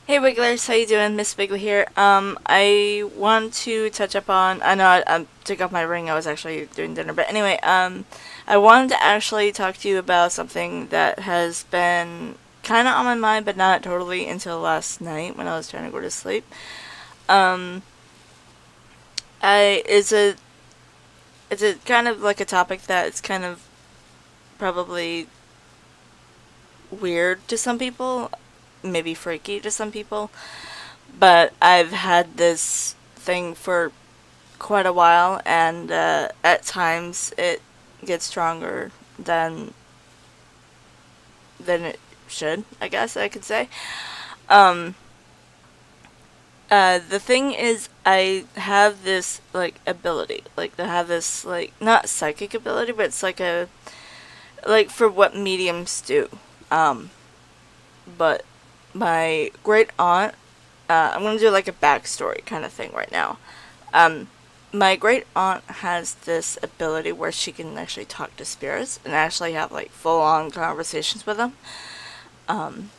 Hey Wigglers, how you doing? MsWiggly here. I want to touch up on. I know I took off my ring. I was actually doing dinner, but anyway, I wanted to actually talk to you about something that has been kind of on my mind, but not totally until last night when I was trying to go to sleep. Um, I it's a kind of like a topic that it's kind of probably weird to some people, maybe freaky to some people. But I've had this thing for quite a while, and at times it gets stronger than it should. I guess I could say. Um, the thing is, I have this like ability, like I have this like not psychic ability, but it's like a like for what mediums do. Um, but my great aunt, I'm gonna do like a backstory kind of thing right now. Um, my great aunt has this ability where she can actually talk to spirits and actually have like full on conversations with them. Um,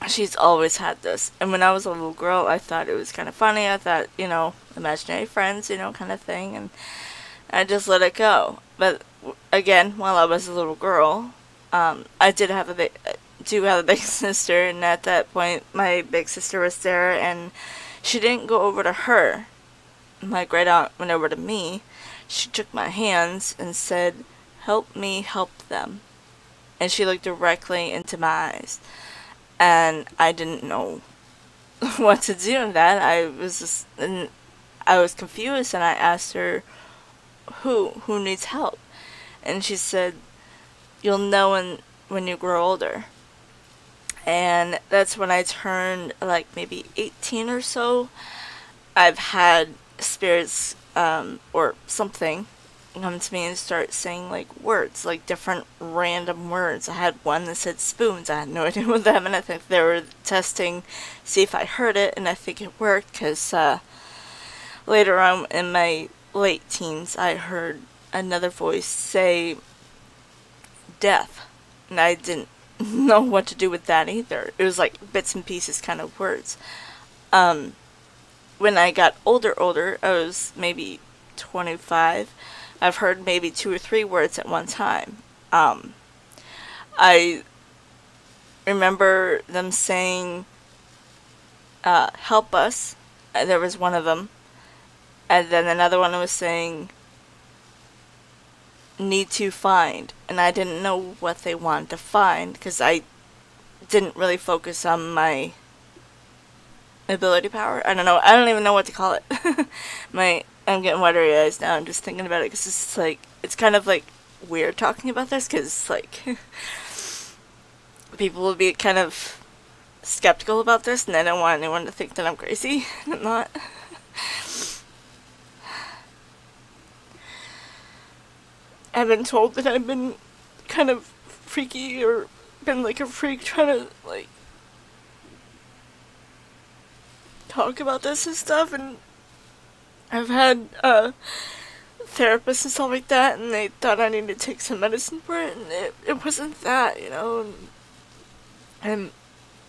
she's always had this, and when I was a little girl, I thought it was kind of funny. I thought, imaginary friends, kind of thing, and I just let it go. But again, while I was a little girl, I do have a big sister, and at that point, my big sister was there, and she didn't go over to her. My great aunt went over to me. She took my hands and said, "Help me help them." And she looked directly into my eyes. And I didn't know what to do in that. And I was confused, and I asked her, who needs help? And she said, "You'll know when you grow older." And that's when I turned like maybe 18 or so. I've had spirits or something come to me and start saying like words, like different random words. I had one that said spoons. I had no idea what that meant. I think they were testing, see if I heard it, and I think it worked because later on in my late teens, I heard another voice say death, and I didn't know what to do with that either. It was like bits and pieces kind of words. Um, when I got older, I was maybe 25. I've heard maybe two or three words at one time. Um, I remember them saying, "Help us." There was one of them, and then another one was saying, "Need to find," and I didn't know what they wanted to find because I didn't really focus on my ability power. I don't know. I don't even know what to call it. I'm getting watery eyes now. I'm just thinking about it because it's like it's kind of like weird talking about this because like people will be kind of skeptical about this, and I don't want anyone to think that I'm crazy. I'm not. I've been told that I've been kind of freaky or been like a freak trying to like talk about this and stuff, and I've had therapists and stuff like that, and they thought I needed to take some medicine for it, and it wasn't that, and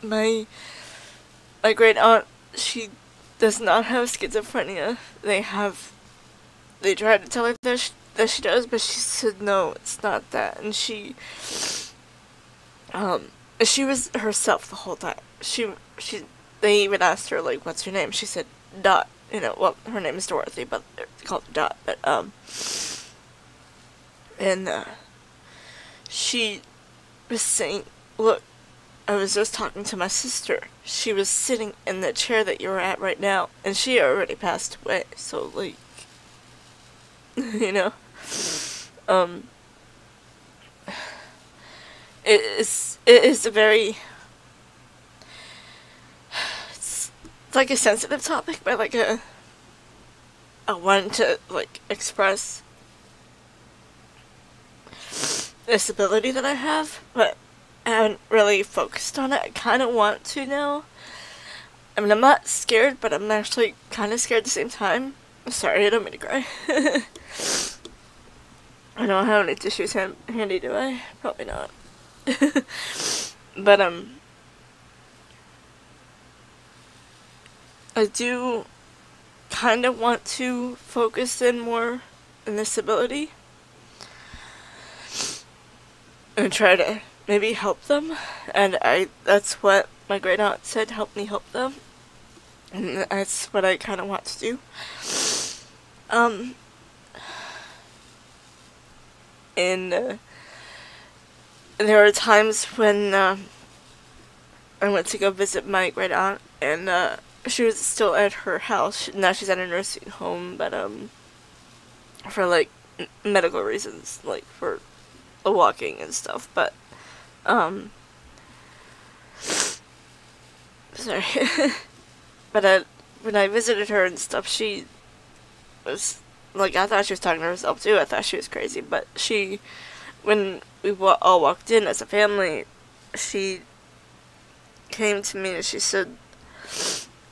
my great aunt, she does not have schizophrenia. They tried to tell her that she does, but she said no, it's not that, and um she was herself the whole time. She they even asked her like, "What's your name?" She said Dot. Well, her name is Dorothy, but they called her Dot. But and she was saying, "Look, I was just talking to my sister. She was sitting in the chair that you're at right now, and she already passed away. So like, you know, um, it is a very it's like a sensitive topic, but like I wanted to like express this ability that I have, but I haven't really focused on it. I kind of want to now. I mean, I'm not scared, but I'm actually kind of scared at the same time. Sorry, I don't mean to cry. I don't have any tissues handy, do I? Probably not. But I do kind of want to focus in more on this ability and try to maybe help them, and that's what my great aunt said, help me help them, and that's what I kind of want to do. And there were times when I went to go visit my great aunt, and she was still at her house. Now she's at a nursing home, but for like medical reasons, like for walking and stuff. But sorry, but when I visited her and stuff, she was like, I thought she was talking to herself too. I thought she was crazy, but when we all walked in as a family, she came to me and she said,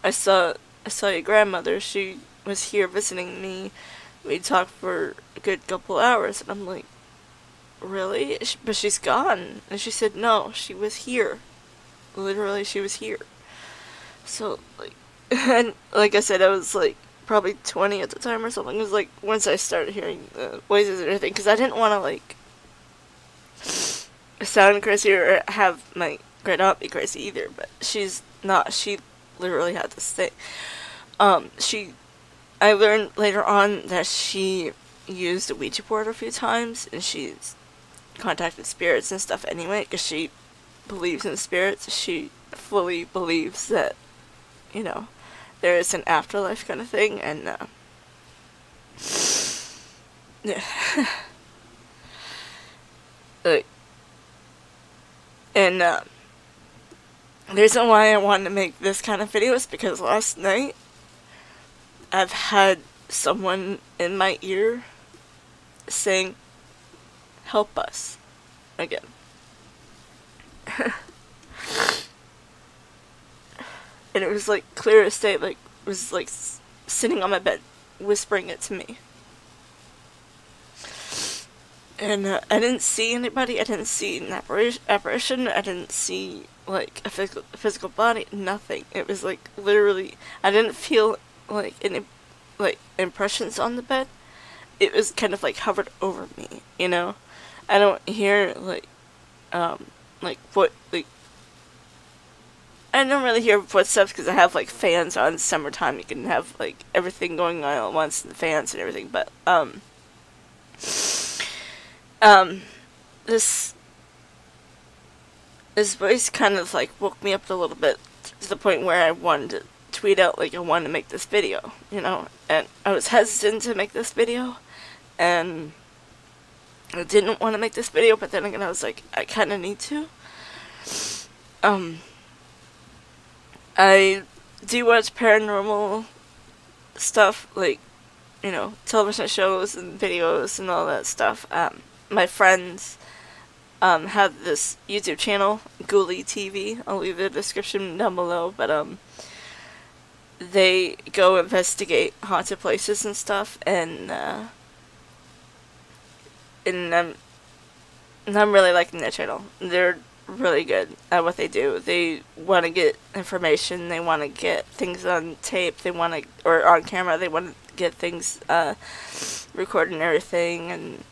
I saw your grandmother. She was here visiting me. We talked for a good couple hours." And I'm like, "Really? But she's gone." And she said, "No, she was here. Literally, she was here." So, like, and like I said, I was like probably 20 at the time or something. It was like once I started hearing the voices and everything, because I didn't want to like sound crazy or have my great aunt be crazy either. But she's not. She literally had this thing. I learned later on that she used a Ouija board a few times, and she's contacted spirits and stuff anyway, because she believes in spirits. She fully believes that, you know, there is an afterlife kind of thing, and yeah. Like, and the reason why I wanted to make this kind of video is because last night I've had someone in my ear saying, "Help us," again. And it was like clear as day, like, it was like sitting on my bed, whispering it to me. And I didn't see anybody, I didn't see an apparition, I didn't see like a physical body, nothing. It was like literally, I didn't feel like any like impressions on the bed. It was kind of like hovered over me, you know? I don't hear like what, like, I don't really hear footsteps because I have like fans on. Summertime, you can have like everything going on at once, the fans and everything, but this voice kind of like woke me up a little bit to the point where I wanted to tweet out like I wanted to make this video, you know, and I was hesitant to make this video, and I didn't want to make this video, but then again I was like, I kind of need to. I do watch paranormal stuff, like, you know, television shows and videos and all that stuff. My friends have this YouTube channel, Ghoulie TV. I'll leave the description down below, but they go investigate haunted places and stuff, and I'm really liking their channel. They're really good at what they do. They want to get information, they want to get things on tape, they want to, or on camera, they want to get things recorded and everything, and,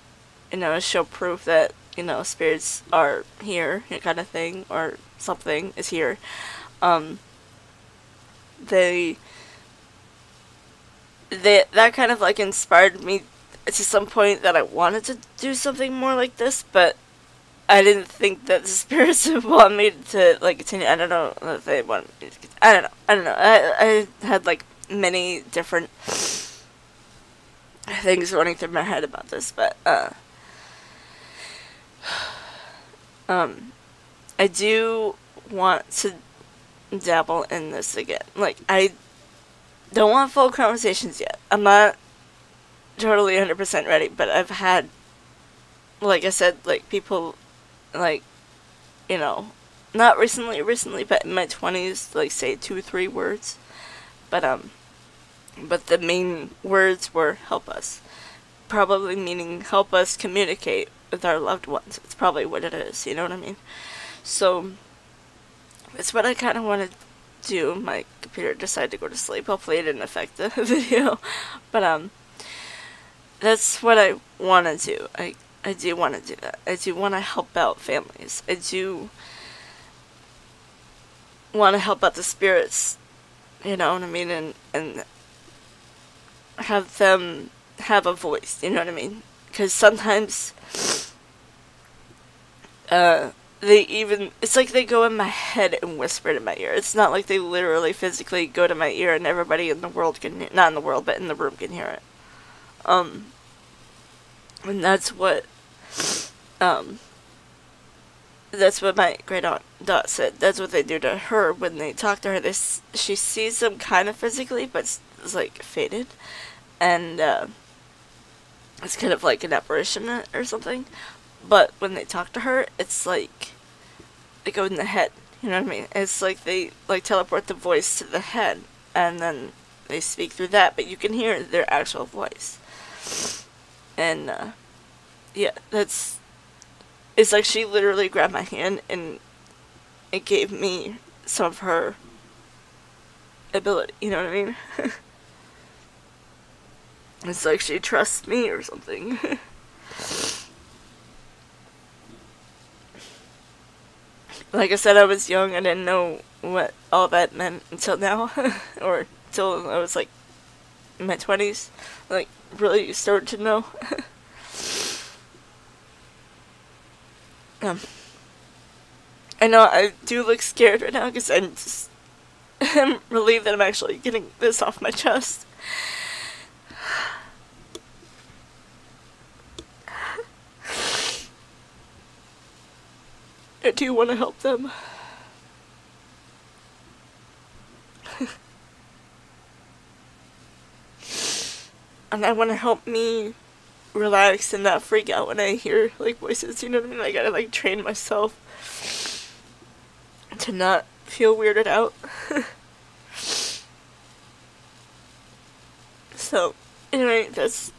you know, show proof that, you know, spirits are here, kind of thing, or something is here. That kind of like inspired me to some point that I wanted to do something more like this, but I didn't think that the spirits would want me to like continue. I don't know if they want me to, I don't know. I had like many different things running through my head about this, but I do want to dabble in this again. Like, I don't want full conversations yet. I'm not totally 100% ready, but I've had, like I said, like, people, like, you know, not recently, but in my 20s, like, say 2-3 words, but the main words were help us, probably meaning help us communicate with our loved ones. It's probably what it is, you know what I mean? So, that's what I kind of want to do my computer decide to go to sleep. Hopefully it didn't affect the video. But that's what I want to do. I do want to do that. I do want to help out families. I do want to help out the spirits, you know what I mean, and have them have a voice, you know what I mean? Because sometimes they even, it's like they go in my head and whisper in my ear. It's not like they literally physically go to my ear and everybody in the world can, not in the world, but in the room can hear it. And that's what my great aunt Dot said. That's what they do to her when they talk to her. She sees them kind of physically, but it's like faded, and it's kind of like an apparition or something. But when they talk to her, it's like they go in the head. You know what I mean? It's like they like teleport the voice to the head, and then they speak through that, but you can hear their actual voice. And yeah, it's like she literally grabbed my hand and it gave me some of her ability, you know what I mean? It's like she trusts me or something. Like I said, I was young, I didn't know what all that meant until now, or until I was like in my 20s, like really started to know. I know I do look scared right now because I'm relieved that I'm actually getting this off my chest. I do want to help them. And I want to help me relax and not freak out when I hear like voices, you know what I mean? I gotta like train myself to not feel weirded out. So anyway, that's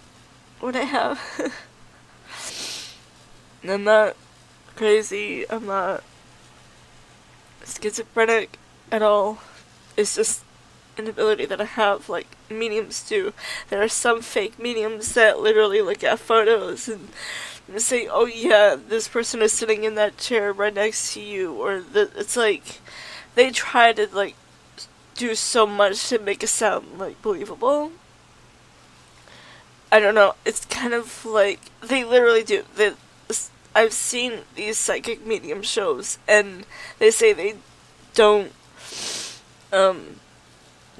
what I have. And I'm not crazy, I'm not schizophrenic at all. It's just an ability that I have, like mediums do. There are some fake mediums that literally look at photos and say, oh yeah, this person is sitting in that chair right next to you, or it's like they try to like do so much to make it sound like believable. I don't know, it's kind of like they literally do. I've seen these psychic medium shows and they say they don't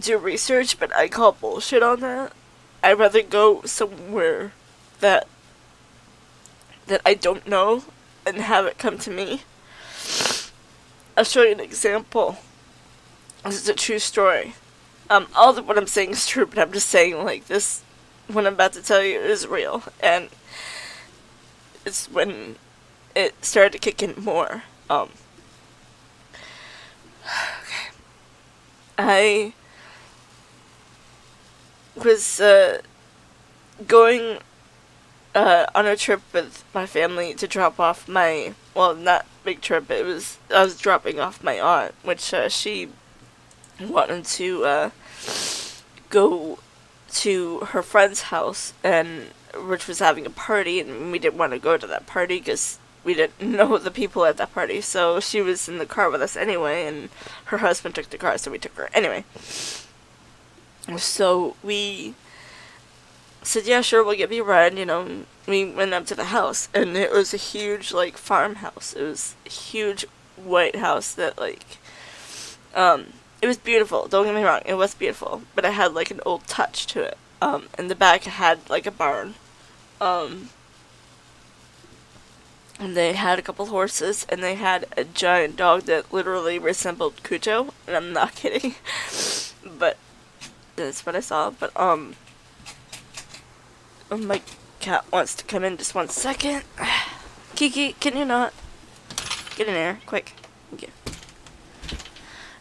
do research, but I call bullshit on that. I'd rather go somewhere that I don't know and have it come to me. I'll show you an example. This is a true story. All of what I'm saying is true, but I'm just saying like this, what I'm about to tell you is real, and it's when it started to kick in more. Okay. I was going on a trip with my family to drop off my, well, not big trip, I was dropping off my aunt, which she wanted to go to her friend's house, and which was having a party, and we didn't want to go to that party because we didn't know the people at that party, so she was in the car with us anyway, and her husband took the car, so we took her anyway. So we said, yeah, sure, we'll give you a ride, you know. We went up to the house, and it was a huge, like, farmhouse. It was a huge white house that, like, it was beautiful, don't get me wrong, it was beautiful, but it had, like, an old touch to it. In the back, it had, like, a barn. And they had a couple horses, and they had a giant dog that literally resembled Cujo, and I'm not kidding. But that's what I saw. But oh, my cat wants to come in just 1 second. Kiki, can you not get in there quick? Thank you.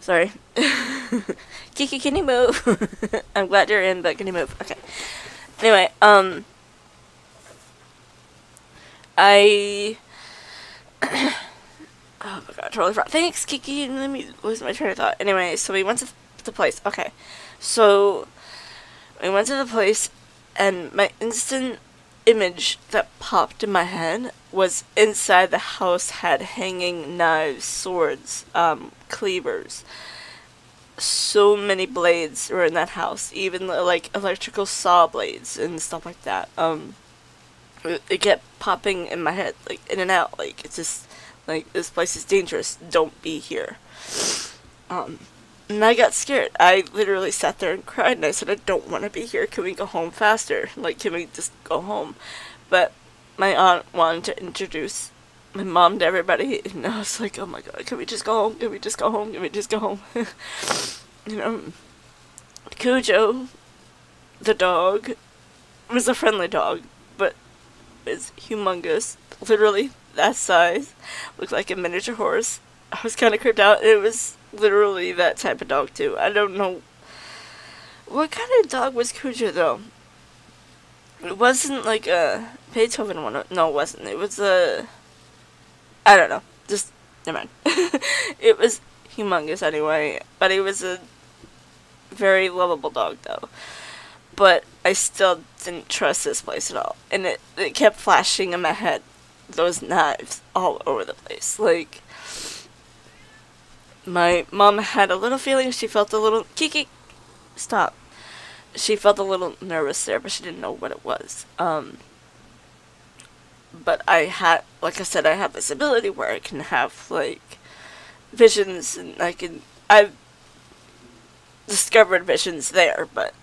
Sorry. Kiki, can you move? I'm glad you're in, but can you move? Okay. Anyway, Oh my god, totally forgot. Thanks, Kiki. Let me lose my train of thought. Anyway, so we went to the place. Okay. So, we went to the place, and my instant image that popped in my head was inside the house had hanging knives, swords, cleavers. So many blades were in that house, even like electrical saw blades and stuff like that. It kept popping in my head, like in and out, like it's just like this place is dangerous. Don't be here. And I got scared. I literally sat there and cried, and I said, I don't want to be here. Can we go home faster? Like, can we just go home? But my aunt wanted to introduce my mom to everybody, and I was like, oh my god, can we just go home? Can we just go home? Can we just go home? You know, Cujo, the dog, was a friendly dog, but it's humongous. Literally that size. Looked like a miniature horse. I was kind of creeped out. It was literally that type of dog, too. I don't know. What kind of dog was Cujo, though? It wasn't like a Beethoven one. No, it wasn't. It was a... I don't know. Just, never mind. It was humongous anyway. But it was a very lovable dog, though. But I still didn't trust this place at all. And it kept flashing in my head. Those knives all over the place. Like, my mom had a little feeling. She felt a little... Kiki! Stop. She felt a little nervous there, but she didn't know what it was. But I had, like I said, I have this ability where I can have, like, visions, and I've discovered visions there, but,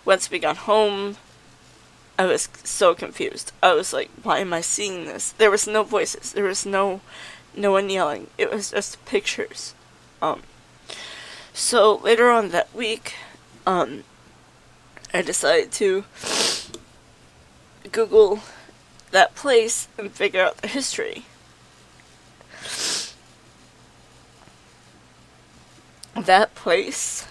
once we got home, I was so confused. I was like, why am I seeing this? There was no voices. There was no one yelling. It was just pictures. So later on that week, I decided to Google that place and figure out the history. That place,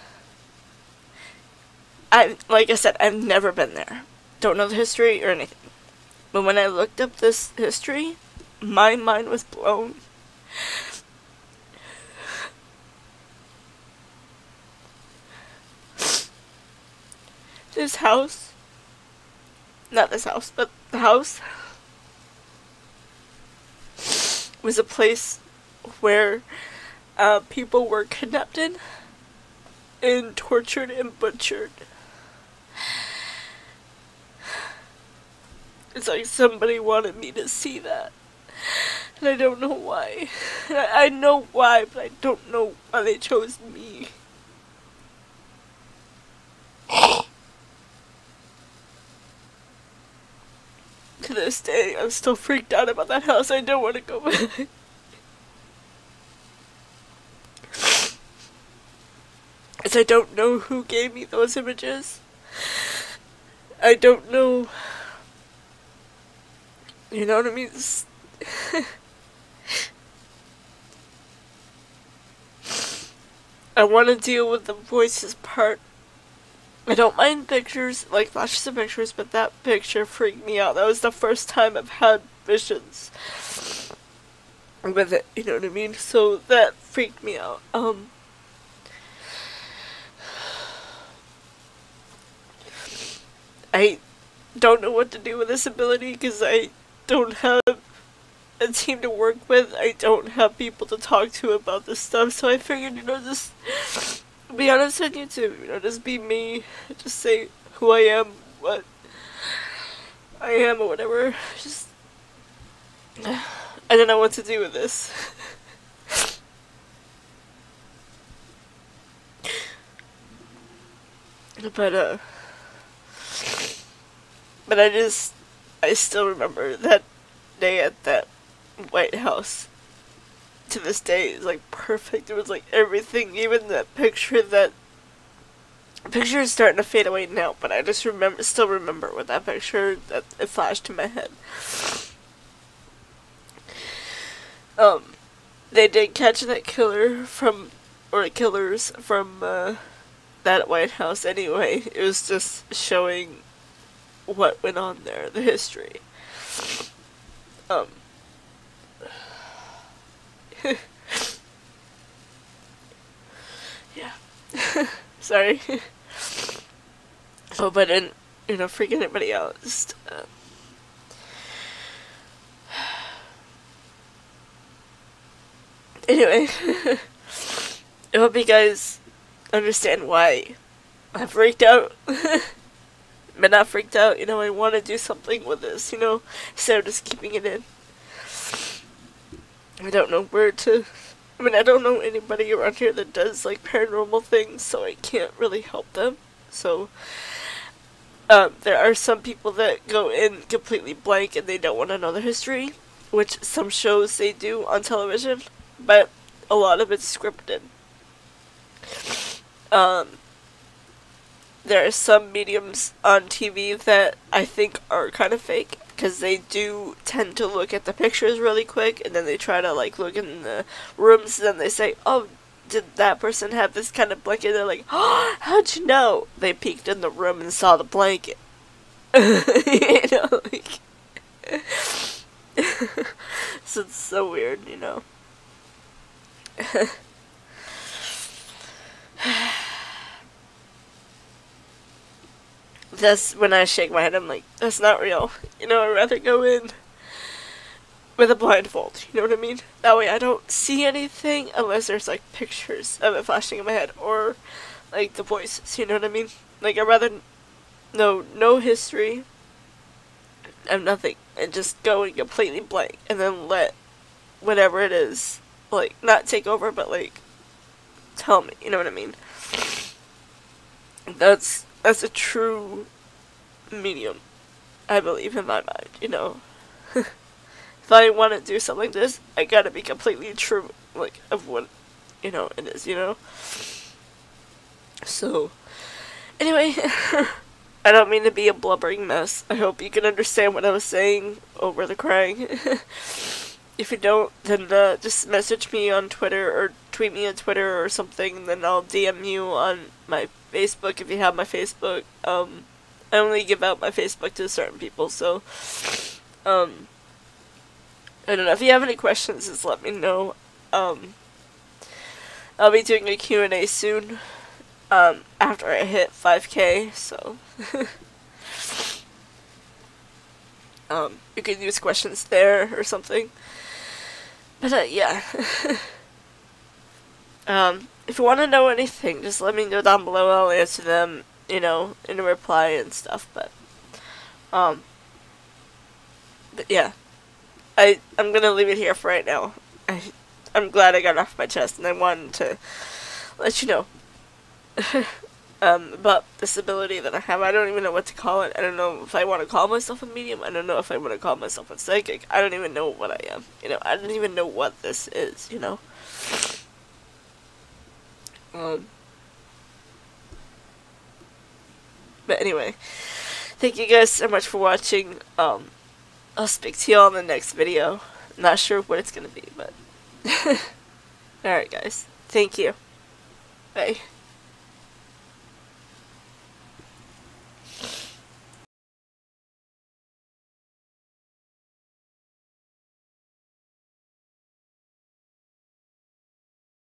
like I said, I've never been there. Don't know the history or anything. But when I looked up this history, my mind was blown. This house, not this house, but the house, was a place where people were kidnapped and tortured and butchered. It's like somebody wanted me to see that, and I don't know why. I know why, but I don't know why they chose me. To this day, I'm still freaked out about that house. I don't want to go back. As I don't know who gave me those images. I don't know. You know what I mean? I want to deal with the voices part. I don't mind pictures, like flashes of pictures, but that picture freaked me out. That was the first time I've had visions with it, you know what I mean? So that freaked me out. I don't know what to do with this ability because I don't have a team to work with. I don't have people to talk to about this stuff, so I figured, just be honest on YouTube, just be me, just say who I am, what I am, or whatever. Just, I don't know what to do with this. But I still remember that day at that White House. To this day, it's like perfect. It was like everything, even that picture. That picture is starting to fade away now, but I just still remember with that picture that it flashed in my head. They did catch that killers from that White House anyway. It was just showing what went on there, the history. Um, yeah. Sorry. Hope I didn't, freak anybody out. Just, anyway. I hope you guys understand why I freaked out. But not freaked out, I want to do something with this, instead of just keeping it in. I don't know where to... I don't know anybody around here that does, like, paranormal things, so I can't really help them. So, there are some people that go in completely blank and they don't want to know the history, which some shows they do on television, but a lot of it's scripted. There are some mediums on TV that I think are kind of fake, because they do tend to look at the pictures really quick, and then they try to, like, look in the rooms, and then they say, oh, did that person have this kind of blanket? They're like, oh, how'd you know? They peeked in the room and saw the blanket. Like... So it's so weird, That's when I shake my head, I'm like, that's not real. I'd rather go in with a blindfold, you know what I mean? That way I don't see anything unless there's, like, pictures of it flashing in my head, or, like, the voices, you know what I mean? Like, I'd rather know no history of nothing, and just go in completely blank, and then let whatever it is, like, not take over, but, like, tell me, you know what I mean? That's a true medium, I believe, in my mind, If I want to do something like this, I gotta be completely true, like, of what, it is, So, anyway, I don't mean to be a blubbering mess. I hope you can understand what I was saying over the crying. If you don't, then just message me on Twitter, or tweet me on Twitter or something, and then I'll DM you on my Facebook if you have my Facebook. I only give out my Facebook to certain people, so, I don't know. If you have any questions, just let me know. I'll be doing a Q&A soon, after I hit 5K, so, you can use questions there or something. But, yeah. If you want to know anything, just let me know down below. I'll answer them, in a reply and stuff, but yeah. I'm gonna leave it here for right now. I'm glad I got off my chest, and I wanted to let you know about this ability that I have. I don't even know what to call it. I don't know if I want to call myself a medium. I don't know if I want to call myself a psychic. I don't even know what I am. I don't even know what this is, But anyway, thank you guys so much for watching. I'll speak to y'all in the next video. Not sure what it's gonna be, but alright guys. Thank you. Bye.